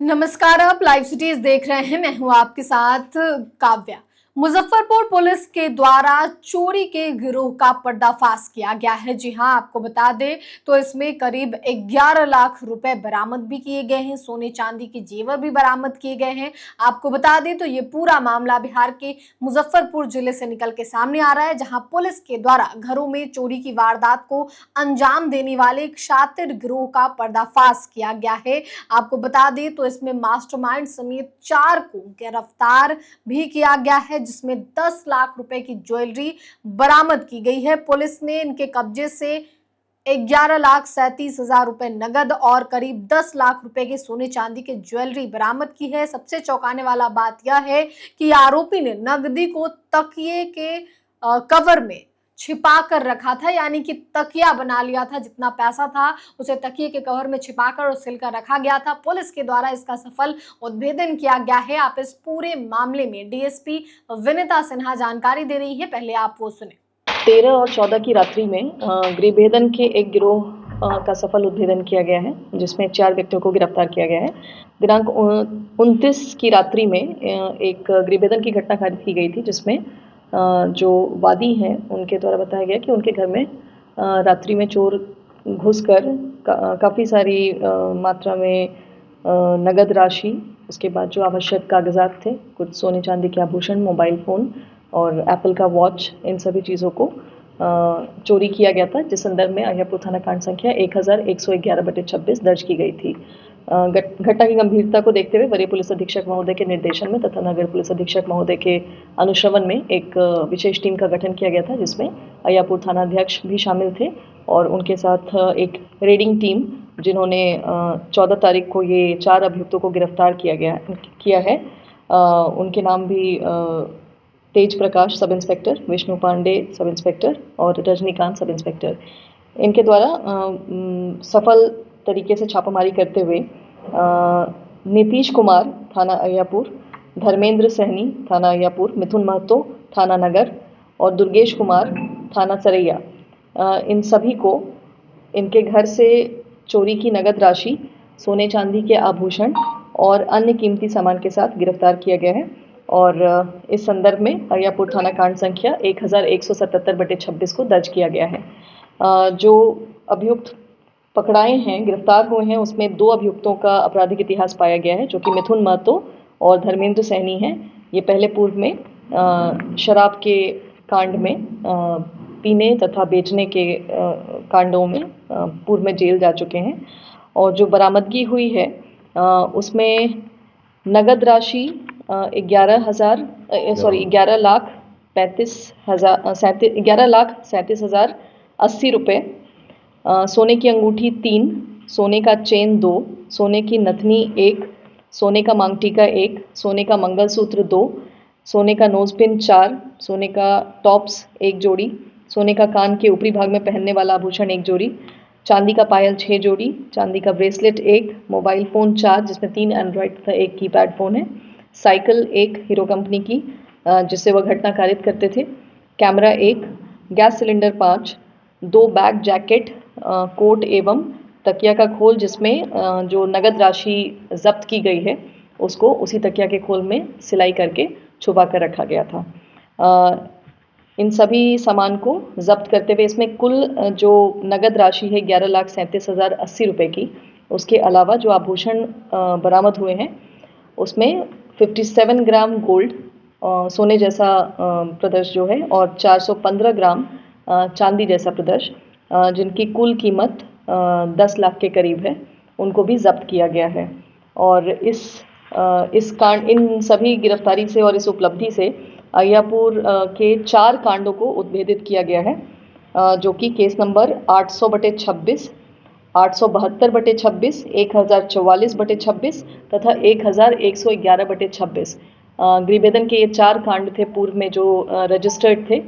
नमस्कार, आप live cities देख रहे हैं। मैं हूं आपके साथ काव्या। मुजफ्फरपुर पुलिस के द्वारा चोरी के गिरोह का पर्दाफाश किया गया है। जी हां, आपको बता दें तो इसमें करीब 11 लाख रुपए बरामद भी किए गए हैं। सोने चांदी के जेवर भी बरामद किए गए हैं। आपको बता दें तो ये पूरा मामला बिहार के मुजफ्फरपुर जिले से निकल के सामने आ रहा है, जहां पुलिस के द्वारा घरों में चोरी की वारदात को अंजाम देने वाले एक शातिर गिरोह का पर्दाफाश किया गया है। आपको बता दें तो इसमें मास्टरमाइंड समेत 4 को गिरफ्तार भी किया गया है, जिसमें 10 लाख रुपए की ज्वेलरी बरामद की गई है। पुलिस ने इनके कब्जे से 11,37,000 रुपए नगद और करीब 10 लाख रुपए के सोने चांदी के ज्वेलरी बरामद की है। सबसे चौंकाने वाला बात यह है कि आरोपी ने नकदी को तकिए के कवर में छिपा कर रखा था, यानी कि तकिया बना लिया था। जितना पैसा था उसे तकिए के कवर में छिपाकर और सिलकर रखा गया था। पुलिस के द्वारा इसका सफल उद्भेदन किया गया है। आप इस पूरे मामले में डीएसपी विनीता सिन्हा जानकारी दे रही है, पहले आप वो सुने। 13 और 14 की रात्रि में गृहभेदन के एक गिरोह का सफल उद्भेदन किया गया है, जिसमें 4 व्यक्तियों को गिरफ्तार किया गया है। दिनांक 29 की रात्रि में एक गृहभेदन की घटना घटित की गई थी, जिसमें जो वादी हैं उनके द्वारा बताया गया कि उनके घर में रात्रि में चोर घुसकर काफ़ी सारी मात्रा में नगद राशि, उसके बाद जो आवश्यक कागजात थे, कुछ सोने चांदी के आभूषण, मोबाइल फ़ोन और एप्पल का वॉच, इन सभी चीज़ों को चोरी किया गया था, जिस संदर्भ में अहियापुर थाना कांड संख्या 1111/26 दर्ज की गई थी। घटना की गंभीरता को देखते हुए वरीय पुलिस अधीक्षक महोदय के निर्देशन में तथा नगर पुलिस अधीक्षक महोदय के अनुश्रवण में एक विशेष टीम का गठन किया गया था, जिसमें अहियापुर थाना अध्यक्ष भी शामिल थे और उनके साथ एक रेडिंग टीम, जिन्होंने 14 तारीख को ये 4 अभियुक्तों को गिरफ्तार किया है। उनके नाम भी तेज प्रकाश sub inspector, Vishnu Pandey sub inspector और रजनीकांत सब इंस्पेक्टर। इनके द्वारा सफल तरीके से छापामारी करते हुए नीतीश कुमार थाना अहियापुर, धर्मेंद्र सहनी थाना अहियापुर, मिथुन महतो थाना नगर और दुर्गेश कुमार थाना सरैया, इन सभी को इनके घर से चोरी की नगद राशि, सोने चांदी के आभूषण और अन्य कीमती सामान के साथ गिरफ्तार किया गया है। और इस संदर्भ में अहियापुर थाना कांड संख्या 1177/26 को दर्ज किया गया है। जो अभियुक्त पकड़ाए हैं, गिरफ्तार हुए हैं, उसमें 2 अभियुक्तों का आपराधिक इतिहास पाया गया है, जो कि मिथुन महतो और धर्मेंद्र सहनी हैं। ये पहले पूर्व में शराब के कांड में पीने तथा बेचने के कांडों में पूर्व में जेल जा चुके हैं। और जो बरामदगी हुई है उसमें नगद राशि 11,37,080 रुपये, सोने की अंगूठी 3, सोने का चेन 2, सोने की नथनी 1, सोने का मांगटीका 1, सोने का मंगलसूत्र 2, सोने का नोजपिन 4, सोने का टॉप्स 1 जोड़ी, सोने का कान के ऊपरी भाग में पहनने वाला आभूषण 1 जोड़ी, चांदी का पायल 6 जोड़ी, चांदी का ब्रेसलेट 1, मोबाइल फ़ोन 4, जिसमें 3 एंड्रॉयड तथा 1 कीपैड फ़ोन है, साइकिल 1 हीरो कंपनी की, जिससे वह घटना कारित करते थे, camera 1, gas cylinder 5, 2 bag jacket, coat एवं तकिया का खोल, जिसमें जो नगद राशि जब्त की गई है उसको उसी तकिया के खोल में सिलाई करके छुपा कर रखा गया था। इन सभी सामान को जब्त करते हुए इसमें कुल जो नगद राशि है 11,37,080 रुपये की, उसके अलावा जो आभूषण बरामद हुए हैं उसमें 57 ग्राम गोल्ड सोने जैसा प्रदर्श जो है और 415 ग्राम चांदी जैसा प्रदर्श, जिनकी कुल कीमत 10 लाख के करीब है, उनको भी जब्त किया गया है। और इस कांड, इन सभी गिरफ्तारी से और इस उपलब्धि से अहियापुर के 4 कांडों को उद्भेदित किया गया है, जो कि केस नंबर 800/26, 872/26, 1044/26 तथा 1111/26। गृहभेदन के ये 4 कांड थे पूर्व में जो रजिस्टर्ड थे।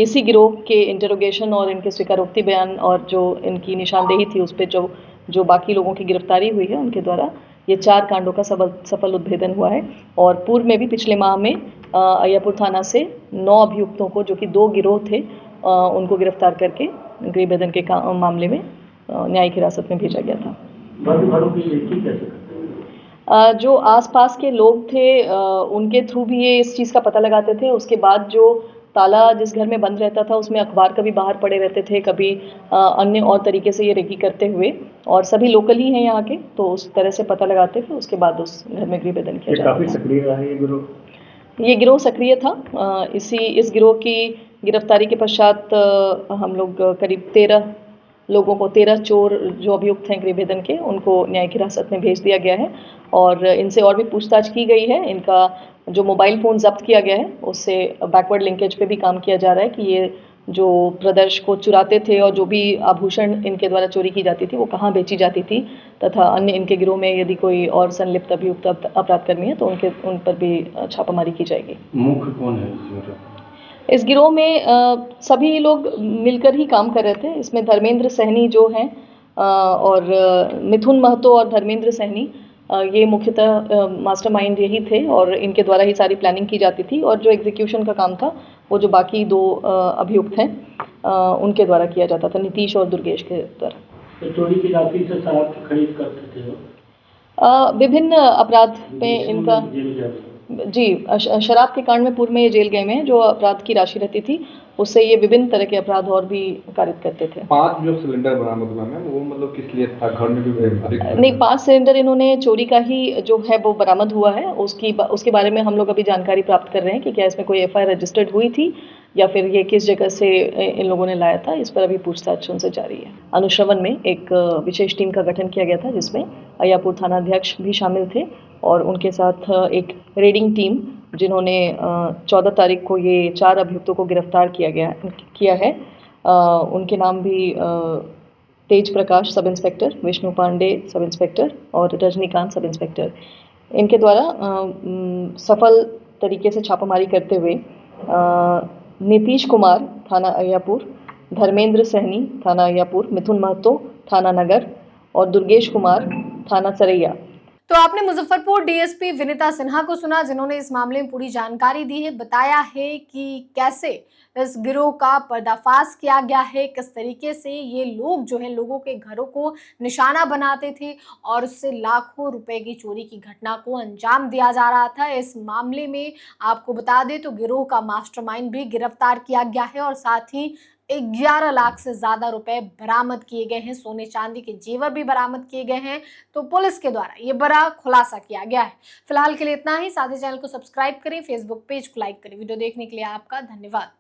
इसी गिरोह के इंटरोगेशन और इनके स्वीकारोक्ति बयान और जो इनकी निशानदेही थी उस पर जो बाकी लोगों की गिरफ्तारी हुई है, उनके द्वारा ये 4 कांडों का सफल उद्भेदन हुआ है। और पूर्व में भी पिछले माह में अहियापुर थाना से 9 अभियुक्तों को, जो कि 2 गिरोह थे, उनको गिरफ्तार करके गृहभेदन के मामले में न्यायिक हिरासत में भेजा गया था। जो आसपास के लोग थे उनके थ्रू भी ये इस चीज़ का पता लगाते थे। उसके बाद जो ताला जिस घर में बंद रहता था उसमें अखबार कभी बाहर पड़े रहते थे, कभी अन्य और तरीके से ये रेकी करते हुए, और सभी लोकल ही हैं यहाँ के, तो उस तरह से पता लगाते थे। उसके बाद उस घर में गृहभेदन किया जाता काफ़ी था। सक्रिय रहा है ये गिरोह। ये गिरोह सक्रिय था। इस गिरोह की गिरफ्तारी के पश्चात हम लोग करीब 13 लोगों को, 13 चोर जो अभियुक्त हैं गृहभेदन के, उनको न्यायिक हिरासत में भेज दिया गया है और इनसे और भी पूछताछ की गई है। इनका जो मोबाइल फ़ोन जब्त किया गया है उससे बैकवर्ड लिंकेज पे भी काम किया जा रहा है कि ये जो प्रदर्श को चुराते थे और जो भी आभूषण इनके द्वारा चोरी की जाती थी वो कहाँ बेची जाती थी, तथा अन्य इनके गिरोह में यदि कोई और संलिप्त अभियुक्त अपराधकर्मी है तो उन पर भी छापामारी की जाएगी। मुख्य कौन है इस गिरोह में सभी लोग मिलकर ही काम कर रहे थे। इसमें धर्मेंद्र सहनी जो हैं और मिथुन महतो और धर्मेंद्र सहनी, ये मुख्यतः मास्टरमाइंड यही थे और इनके द्वारा ही सारी प्लानिंग की जाती थी, और जो एग्जीक्यूशन का काम था वो जो बाकी 2 अभियुक्त हैं उनके द्वारा किया जाता था, नीतीश और दुर्गेश के द्वारा। तो चोरी की राशि से शराब खरीद करते थे वो? विभिन्न अपराध पे इनका जी, शराब के कांड में पूर्व में ये जेल गए हुए हैं। जो अपराध की राशि रहती थी उससे ये विभिन्न तरह के अपराध और भी कारित करते थे। 5 जो सिलेंडर बरामद हुआ मैम, वो मतलब किस लिए था? घर में भी नहीं, 5 सिलेंडर इन्होंने चोरी का ही जो है वो बरामद हुआ है। उसके बारे में हम लोग अभी जानकारी प्राप्त कर रहे हैं कि क्या इसमें कोई एफआईआर रजिस्टर्ड हुई थी या फिर ये किस जगह से इन लोगों ने लाया था। इस पर अभी पूछताछ उनसे जारी है। अनुश्रवण में एक विशेष टीम का गठन किया गया था जिसमें अय्यापुर थानाध्यक्ष भी शामिल थे और उनके साथ एक रेडिंग टीम, जिन्होंने 14 तारीख को ये 4 अभियुक्तों को गिरफ्तार किया है। उनके नाम भी तेज प्रकाश sub inspector, Vishnu Pandey sub inspector और रजनीकांत सब इंस्पेक्टर। इनके द्वारा सफल तरीके से छापामारी करते हुए नीतीश कुमार थाना अय्यापुर, धर्मेंद्र सहनी थाना अय्यापुर, मिथुन महतो थाना नगर और दुर्गेश कुमार थाना सरैया। तो आपने मुजफ्फरपुर डीएसपी विनीता सिन्हा को सुना, जिन्होंने इस मामले में पूरी जानकारी दी है, बताया है कि कैसे इस गिरोह का पर्दाफाश किया गया है, किस तरीके से ये लोग जो है लोगों के घरों को निशाना बनाते थे और उससे लाखों रुपए की चोरी की घटना को अंजाम दिया जा रहा था। इस मामले में आपको बता दें तो गिरोह का मास्टरमाइंड भी गिरफ्तार किया गया है और साथ ही 11 लाख से ज्यादा रुपए बरामद किए गए हैं। सोने चांदी के जेवर भी बरामद किए गए हैं। तो पुलिस के द्वारा ये बड़ा खुलासा किया गया है। फिलहाल के लिए इतना ही। साथ ही चैनल को सब्सक्राइब करें, फेसबुक पेज को लाइक करें। वीडियो देखने के लिए आपका धन्यवाद।